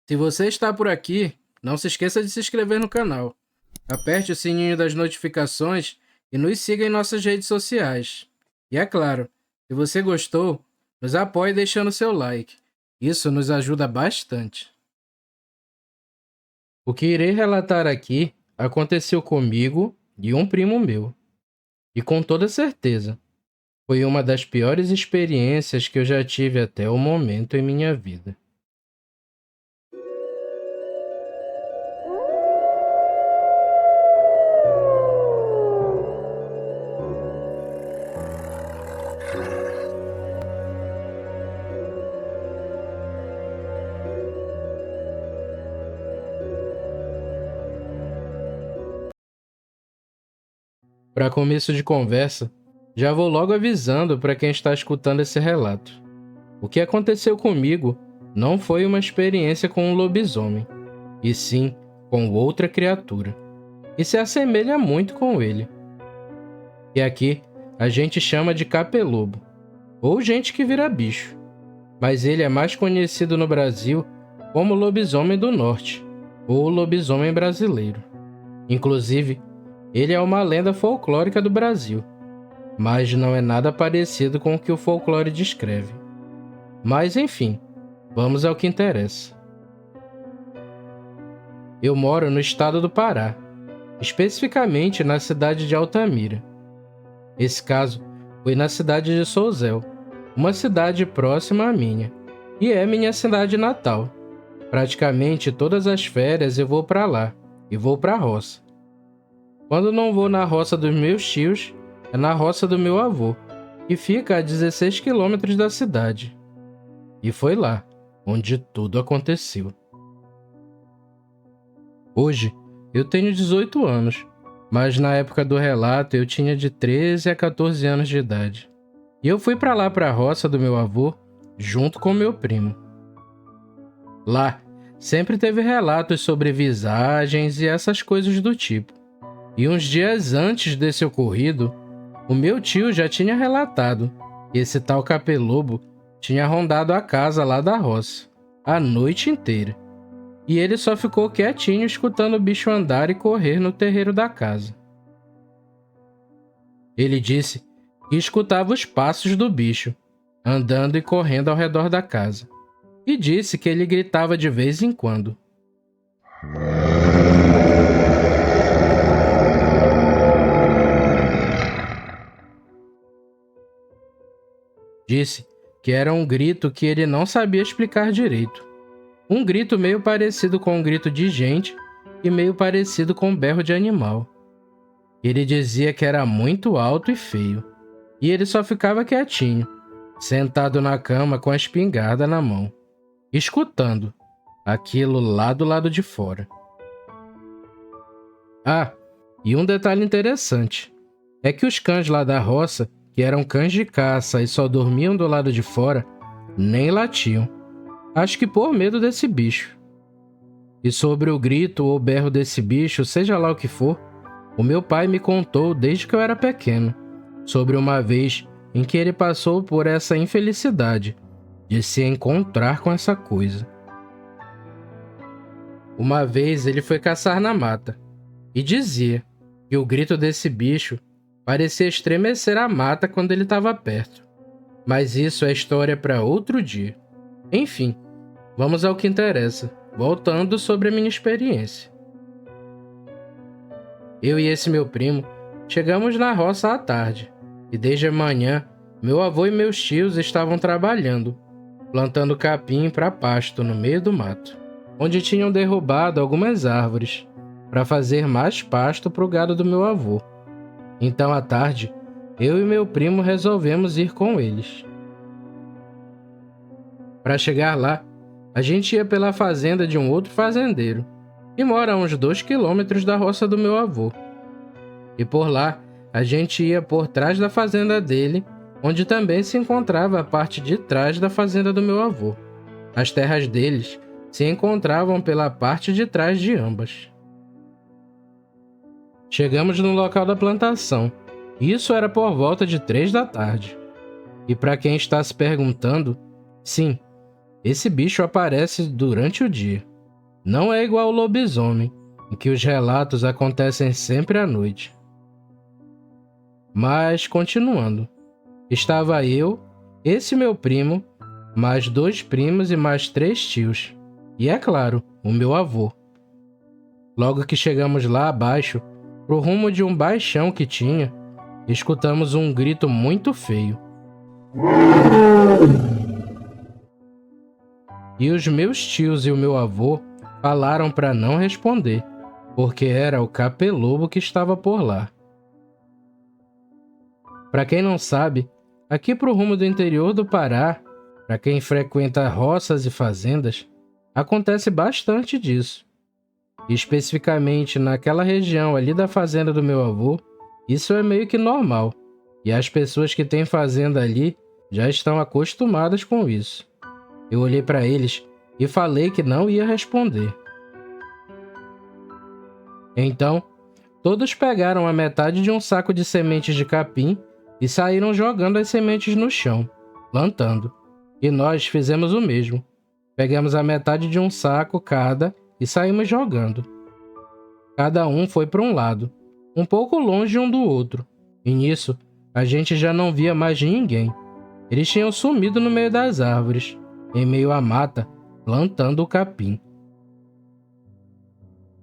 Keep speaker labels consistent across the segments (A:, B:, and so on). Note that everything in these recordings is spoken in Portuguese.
A: Se você está por aqui, não se esqueça de se inscrever no canal. Aperte o sininho das notificações e nos siga em nossas redes sociais. E é claro, se você gostou, nos apoie deixando seu like. Isso nos ajuda bastante. O que irei relatar aqui aconteceu comigo e um primo meu. E com toda certeza, foi uma das piores experiências que eu já tive até o momento em minha vida. Para começo de conversa, já vou logo avisando para quem está escutando esse relato. O que aconteceu comigo não foi uma experiência com um lobisomem, e sim com outra criatura, e se assemelha muito com ele. E aqui a gente chama de capelobo, ou gente que vira bicho, mas ele é mais conhecido no Brasil como lobisomem do norte, ou lobisomem brasileiro. Inclusive, ele é uma lenda folclórica do Brasil, mas não é nada parecido com o que o folclore descreve. Mas enfim, vamos ao que interessa. Eu moro no estado do Pará, especificamente na cidade de Altamira. Esse caso foi na cidade de Sousel, uma cidade próxima à minha, e é minha cidade natal. Praticamente todas as férias eu vou para lá, e vou para a roça. Quando não vou na roça dos meus tios, é na roça do meu avô, que fica a 16 quilômetros da cidade. E foi lá onde tudo aconteceu. Hoje, eu tenho 18 anos, mas na época do relato eu tinha de 13 a 14 anos de idade. E eu fui para lá para a roça do meu avô, junto com meu primo. Lá, sempre teve relatos sobre visagens e essas coisas do tipo. E uns dias antes desse ocorrido, o meu tio já tinha relatado que esse tal capelobo tinha rondado a casa lá da roça, a noite inteira. E ele só ficou quietinho escutando o bicho andar e correr no terreiro da casa. Ele disse que escutava os passos do bicho, andando e correndo ao redor da casa. E disse que ele gritava de vez em quando. Disse que era um grito que ele não sabia explicar direito. Um grito meio parecido com um grito de gente e meio parecido com um berro de animal. Ele dizia que era muito alto e feio, e ele só ficava quietinho, sentado na cama com a espingarda na mão, escutando aquilo lá do lado de fora. Ah, e um detalhe interessante, é que os cães lá da roça, que eram cães de caça e só dormiam do lado de fora, nem latiam. Acho que por medo desse bicho. E sobre o grito ou berro desse bicho, seja lá o que for, o meu pai me contou desde que eu era pequeno, sobre uma vez em que ele passou por essa infelicidade de se encontrar com essa coisa. Uma vez ele foi caçar na mata e dizia que o grito desse bicho parecia estremecer a mata quando ele estava perto. Mas isso é história para outro dia. Enfim, vamos ao que interessa, voltando sobre a minha experiência. Eu e esse meu primo chegamos na roça à tarde, e desde a manhã, meu avô e meus tios estavam trabalhando, plantando capim para pasto no meio do mato, onde tinham derrubado algumas árvores, para fazer mais pasto para o gado do meu avô. Então, à tarde, eu e meu primo resolvemos ir com eles. Para chegar lá, a gente ia pela fazenda de um outro fazendeiro, que mora a uns 2 quilômetros da roça do meu avô. E por lá, a gente ia por trás da fazenda dele, onde também se encontrava a parte de trás da fazenda do meu avô. As terras deles se encontravam pela parte de trás de ambas. Chegamos no local da plantação. Isso era por volta de 3 da tarde. E para quem está se perguntando, sim, esse bicho aparece durante o dia. Não é igual ao lobisomem, em que os relatos acontecem sempre à noite. Mas, continuando, estava eu, esse meu primo, mais 2 primos e mais 3 tios. E é claro, o meu avô. Logo que chegamos lá abaixo, pro rumo de um baixão que tinha, escutamos um grito muito feio. E os meus tios e o meu avô falaram para não responder, porque era o capelobo que estava por lá. Para quem não sabe, aqui pro rumo do interior do Pará, para quem frequenta roças e fazendas, acontece bastante disso. E especificamente naquela região ali da fazenda do meu avô, isso é meio que normal. E as pessoas que têm fazenda ali já estão acostumadas com isso. Eu olhei para eles e falei que não ia responder. Então, todos pegaram a metade de um saco de sementes de capim e saíram jogando as sementes no chão, plantando. E nós fizemos o mesmo. Pegamos a metade de um saco cada e saímos jogando. Cada um foi para um lado, um pouco longe um do outro. E nisso, a gente já não via mais ninguém. Eles tinham sumido no meio das árvores, em meio à mata, plantando o capim.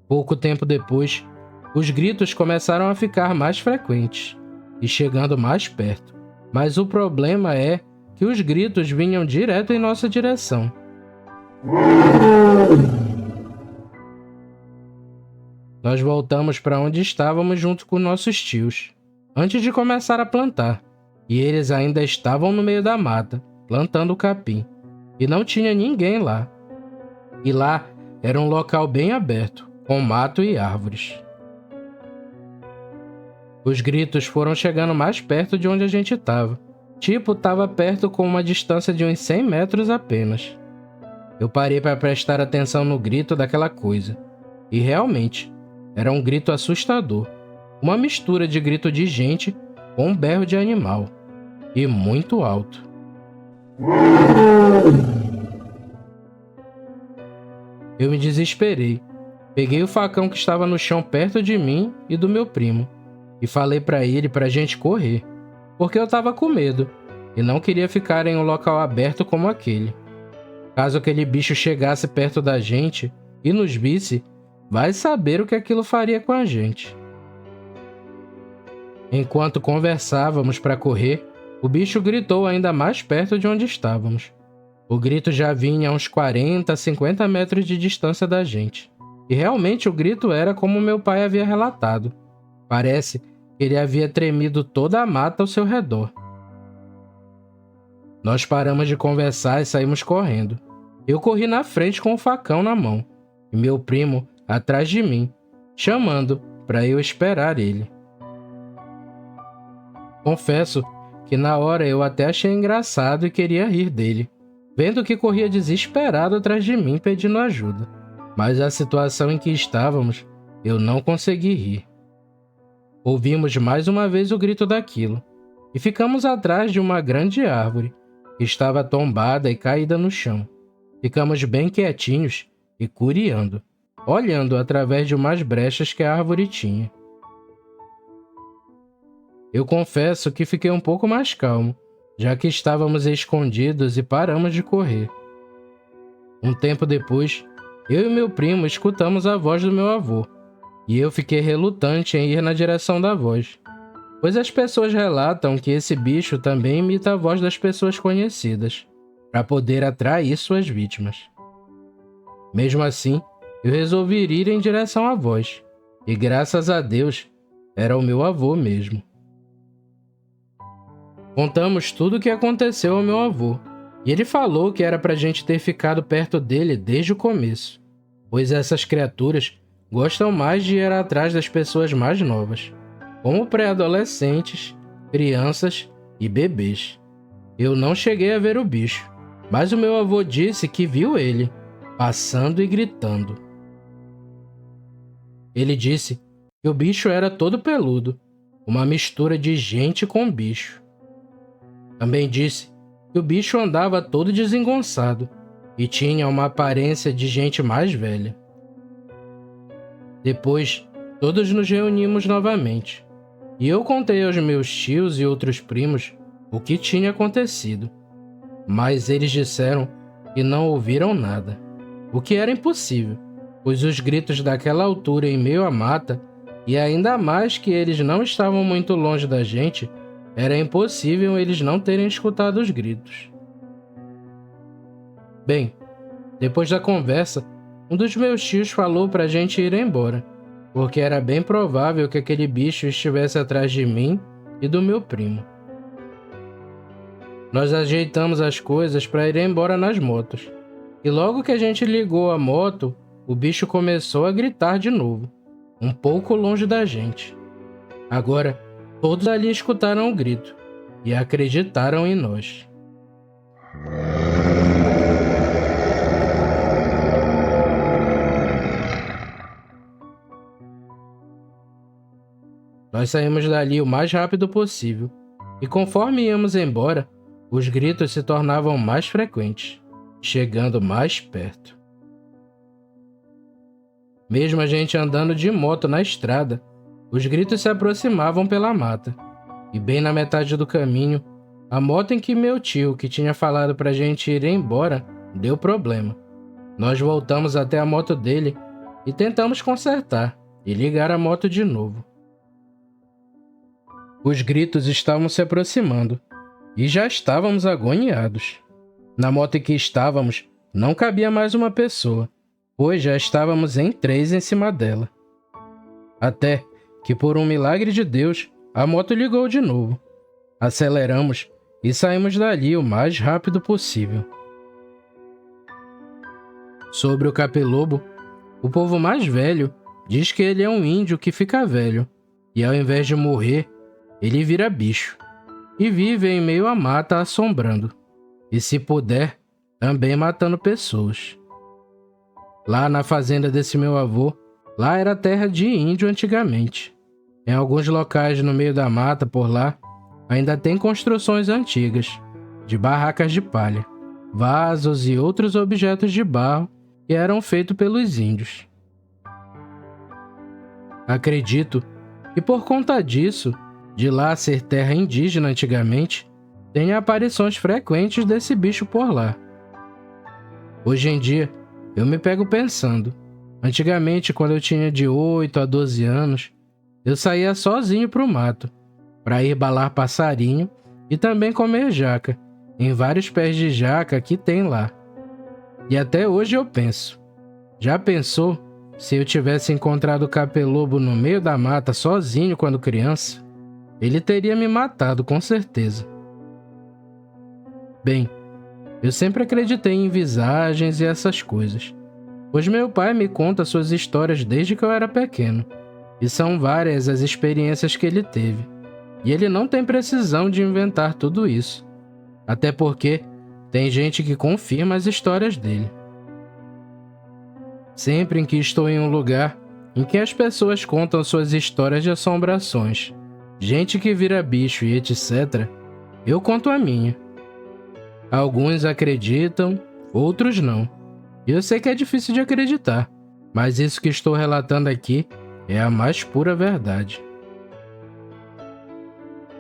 A: Pouco tempo depois, os gritos começaram a ficar mais frequentes e chegando mais perto. Mas o problema é que os gritos vinham direto em nossa direção. Nós voltamos para onde estávamos junto com nossos tios, antes de começar a plantar, e eles ainda estavam no meio da mata, plantando o capim, e não tinha ninguém lá. E lá era um local bem aberto, com mato e árvores. Os gritos foram chegando mais perto de onde a gente estava. Estava perto com uma distância de uns 100 metros apenas. Eu parei para prestar atenção no grito daquela coisa. E realmente, era um grito assustador. Uma mistura de grito de gente com um berro de animal. E muito alto. Eu me desesperei. Peguei o facão que estava no chão perto de mim e do meu primo. E falei para ele para a gente correr. Porque eu estava com medo. E não queria ficar em um local aberto como aquele. Caso aquele bicho chegasse perto da gente e nos visse, vai saber o que aquilo faria com a gente. Enquanto conversávamos para correr, o bicho gritou ainda mais perto de onde estávamos. O grito já vinha a uns 40, 50 metros de distância da gente. E realmente o grito era como meu pai havia relatado. Parece que ele havia tremido toda a mata ao seu redor. Nós paramos de conversar e saímos correndo. Eu corri na frente com o facão na mão, e meu primo atrás de mim, chamando para eu esperar ele. Confesso que na hora eu até achei engraçado e queria rir dele, vendo que corria desesperado atrás de mim pedindo ajuda. Mas a situação em que estávamos, eu não consegui rir. Ouvimos mais uma vez o grito daquilo, e ficamos atrás de uma grande árvore, que estava tombada e caída no chão. Ficamos bem quietinhos e curiando, olhando através de umas brechas que a árvore tinha. Eu confesso que fiquei um pouco mais calmo, já que estávamos escondidos e paramos de correr. Um tempo depois, eu e meu primo escutamos a voz do meu avô, e eu fiquei relutante em ir na direção da voz, pois as pessoas relatam que esse bicho também imita a voz das pessoas conhecidas, para poder atrair suas vítimas. Mesmo assim, eu resolvi ir em direção à voz, e graças a Deus, era o meu avô mesmo. Contamos tudo o que aconteceu ao meu avô, e ele falou que era pra gente ter ficado perto dele desde o começo, pois essas criaturas gostam mais de ir atrás das pessoas mais novas, como pré-adolescentes, crianças e bebês. Eu não cheguei a ver o bicho, mas o meu avô disse que viu ele, passando e gritando. Ele disse que o bicho era todo peludo, uma mistura de gente com bicho. Também disse que o bicho andava todo desengonçado e tinha uma aparência de gente mais velha. Depois, todos nos reunimos novamente, e eu contei aos meus tios e outros primos o que tinha acontecido. Mas eles disseram que não ouviram nada, o que era impossível, pois os gritos daquela altura em meio à mata, e ainda mais que eles não estavam muito longe da gente, era impossível eles não terem escutado os gritos. Bem, depois da conversa, um dos meus tios falou pra gente ir embora, porque era bem provável que aquele bicho estivesse atrás de mim e do meu primo. Nós ajeitamos as coisas para ir embora nas motos, e logo que a gente ligou a moto, o bicho começou a gritar de novo, um pouco longe da gente. Agora, todos ali escutaram o grito e acreditaram em nós. Nós saímos dali o mais rápido possível, e conforme íamos embora, os gritos se tornavam mais frequentes, chegando mais perto. Mesmo a gente andando de moto na estrada, os gritos se aproximavam pela mata, e bem na metade do caminho, a moto em que meu tio, que tinha falado pra gente ir embora, deu problema. Nós voltamos até a moto dele e tentamos consertar e ligar a moto de novo. Os gritos estavam se aproximando, e já estávamos agoniados. Na moto em que estávamos, não cabia mais uma pessoa, pois já estávamos em 3 em cima dela. Até que, por um milagre de Deus, a moto ligou de novo. Aceleramos e saímos dali o mais rápido possível. Sobre o capelobo, o povo mais velho diz que ele é um índio que fica velho, e ao invés de morrer, ele vira bicho, e vive em meio à mata assombrando, e se puder, também matando pessoas. Lá na fazenda desse meu avô, lá era terra de índio antigamente. Em alguns locais no meio da mata por lá, ainda tem construções antigas, de barracas de palha, vasos e outros objetos de barro que eram feitos pelos índios. Acredito que por conta disso, de lá ser terra indígena antigamente, tem aparições frequentes desse bicho por lá. Hoje em dia, eu me pego pensando, antigamente quando eu tinha de 8 a 12 anos, eu saía sozinho pro mato, para ir balar passarinho e também comer jaca, em vários pés de jaca que tem lá. E até hoje eu penso, já pensou se eu tivesse encontrado o capelobo no meio da mata sozinho quando criança? Ele teria me matado, com certeza. Bem, eu sempre acreditei em visagens e essas coisas, pois meu pai me conta suas histórias desde que eu era pequeno, e são várias as experiências que ele teve, e ele não tem precisão de inventar tudo isso, até porque tem gente que confirma as histórias dele. Sempre em que estou em um lugar em que as pessoas contam suas histórias de assombrações, gente que vira bicho e etc., eu conto a minha. Alguns acreditam, outros não. E eu sei que é difícil de acreditar, mas isso que estou relatando aqui é a mais pura verdade.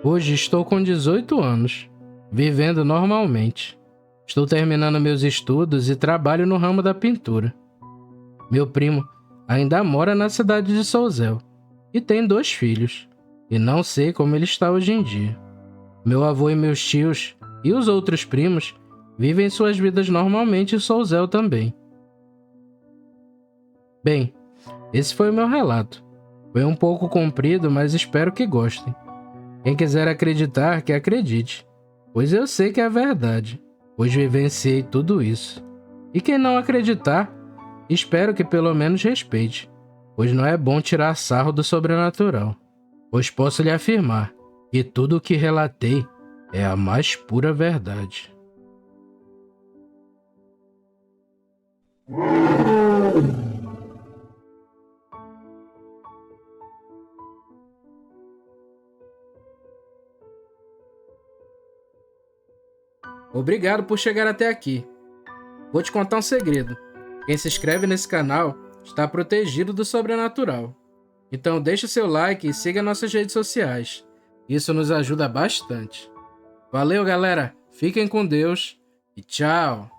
A: Hoje estou com 18 anos, vivendo normalmente. Estou terminando meus estudos e trabalho no ramo da pintura. Meu primo ainda mora na cidade de Souzel e tem 2 filhos, e não sei como ele está hoje em dia. Meu avô e meus tios e os outros primos vivem suas vidas normalmente em Souzel também. Bem, esse foi o meu relato. Foi um pouco comprido, mas espero que gostem. Quem quiser acreditar, que acredite, pois eu sei que é verdade, pois vivenciei tudo isso. E quem não acreditar, espero que pelo menos respeite, pois não é bom tirar sarro do sobrenatural, pois posso lhe afirmar que tudo o que relatei é a mais pura verdade. Obrigado por chegar até aqui. Vou te contar um segredo. Quem se inscreve nesse canal está protegido do sobrenatural. Então deixe seu like e siga nossas redes sociais. Isso nos ajuda bastante. Valeu, galera! Fiquem com Deus e tchau!